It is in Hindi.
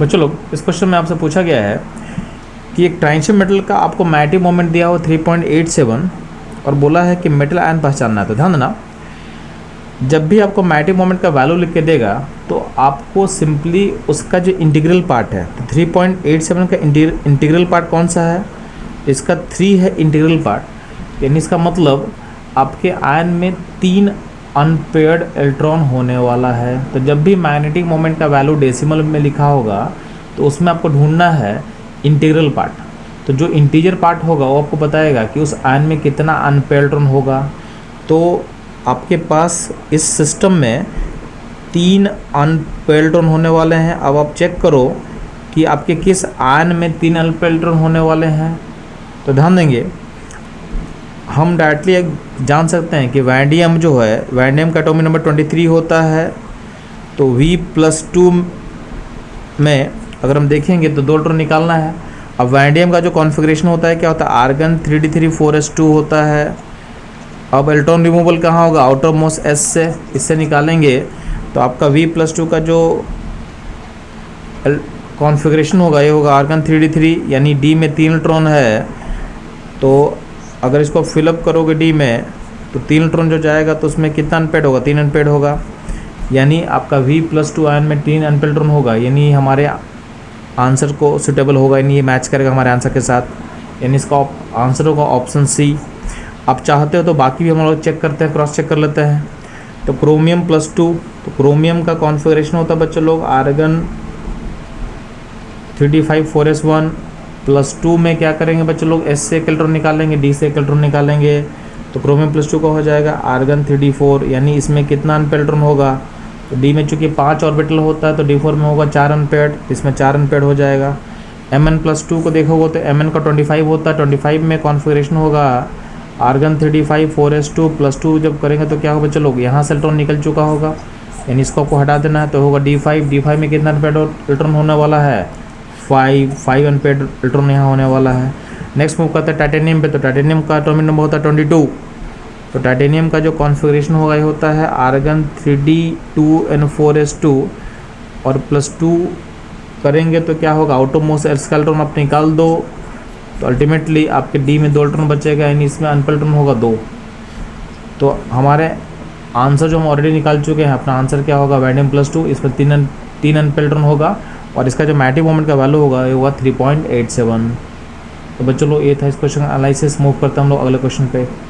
बच्चों लोग, इस क्वेश्चन में आपसे पूछा गया है कि एक ट्रांजिशन मेटल का आपको मैग्नेटिक मोमेंट दिया हो 3.87 और बोला है कि मेटल आयन पहचानना है। तो ध्यान देना, जब भी आपको मैग्नेटिक मोमेंट का वैल्यू लिख के देगा तो आपको सिंपली उसका जो इंटीग्रल पार्ट है, तो 3.87 का इंटीग्रल पार्ट कौन सा है, इसका 3 है इंटीग्रल पार्ट। यानी इसका मतलब आपके आयन में 3 अनपेयर्ड इलेक्ट्रॉन होने वाला है। तो जब भी मैग्नेटिक मोमेंट का वैल्यू डेसिमल में लिखा होगा तो उसमें आपको ढूंढना है इंटीग्रल पार्ट। तो जो इंटीजर पार्ट होगा वो आपको बताएगा कि उस आयन में कितना अनपेयर्ड इलेक्ट्रॉन होगा। तो आपके पास इस सिस्टम में 3 अनपेयर्ड इलेक्ट्रॉन होने वाले हैं। अब आप चेक करो कि आपके किस आयन में 3 अनपेयर्ड इलेक्ट्रॉन होने वाले हैं। तो ध्यान देंगे, हम डायरेक्टली एक जान सकते हैं कि वैंडियम जो है, वैंडियम का एटॉमिक नंबर 23 होता है। तो V+2 में अगर हम देखेंगे तो 2 इलेक्ट्रॉन निकालना है। अब वैंडियम का जो कॉन्फ़िगरेशन होता है क्या होता है, आर्गन 3d3 4s2 होता है। अब इलेक्ट्रॉन रिमूवल कहाँ होगा, आउटर मोस्ट s से, इससे निकालेंगे तो आपका V+2 का जो कॉन्फ़िगरेशन होगा ये होगा आर्गन 3d3, यानी D में 3 इलेक्ट्रॉन है। तो अगर इसको फिलअप करोगे D में तो 3 इलेक्ट्रॉन जो जाएगा तो उसमें कितना अनपेयर्ड होगा, 3 अनपेयर्ड होगा। यानी आपका V+2 आयन में 3 अनपेयर्ड इलेक्ट्रॉन होगा, यानी हमारे आंसर को सुटेबल होगा, यानी ये मैच करेगा हमारे आंसर के साथ। यानी इसका आंसर होगा ऑप्शन सी। आप चाहते हो तो बाकी भी हम लोग चेक करते हैं, क्रॉस चेक कर लेते हैं। तो क्रोमियम +2, तो क्रोमियम का कॉन्फ़िगरेशन होता है बच्चों लोग आर्गन 3d5 4s1 +2 में क्या करेंगे बच्चों लोग, S से एक इलेक्ट्रॉन निकालेंगे, D से एक इलेक्ट्रॉन निकालेंगे। तो क्रोमियम +2 का हो जाएगा आर्गन 3d4, यानी इसमें कितना अनपेयर्ड इलेक्ट्रॉन होगा। तो D में चूँकि 5 ऑर्बिटल होता है तो D4 में होगा 4 अनपेयर्ड, इसमें 4 अनपेयर्ड हो जाएगा। Mn+2 को देखोगे तो Mn का 25 होता है, 25 में कॉन्फ़िगरेशन होगा आर्गन 3d5 4s2 +2 जब करेंगे तो क्या होगा बच्चों लोग, यहाँ से इलेक्ट्रॉन निकल चुका होगा, यानी इसको आपको हटा देना है। तो होगा D5 में कितना अनपेयर्ड इलेक्ट्रॉन होने वाला है, 5 अनपेयर्ड इलेक्ट्रॉन यहाँ होने वाला है। नेक्स्ट मूव करते हैं टाइटेनियम पे। तो टाइटेनियम का एटॉमिक नंबर होता है 22। तो टाइटेनियम का जो कॉन्फ़िगरेशन होगा ये होता है आर्गन 3d2n4s2 और +2 करेंगे तो क्या होगा, आउटरमोस्ट एस का इलेक्ट्रॉन आप निकाल दो तो अल्टीमेटली आपके D में 2 इलेक्ट्रॉन बचेगा, यानी इसमें अनपेयर्ड इलेक्ट्रॉन होगा 2। तो हमारे आंसर जो हम ऑलरेडी निकाल चुके हैं, अपना आंसर क्या होगा, वैंडियम +2, इसमें 3 अनपेयर्ड इलेक्ट्रॉन होगा और इसका जो मैग्नेटिक मोमेंट का वैल्यू होगा ये होगा 3.87। तो बच्चों लोग ये था इस क्वेश्चन का एनालिसिस। मूव करते हैं हम लोग अगले क्वेश्चन पे।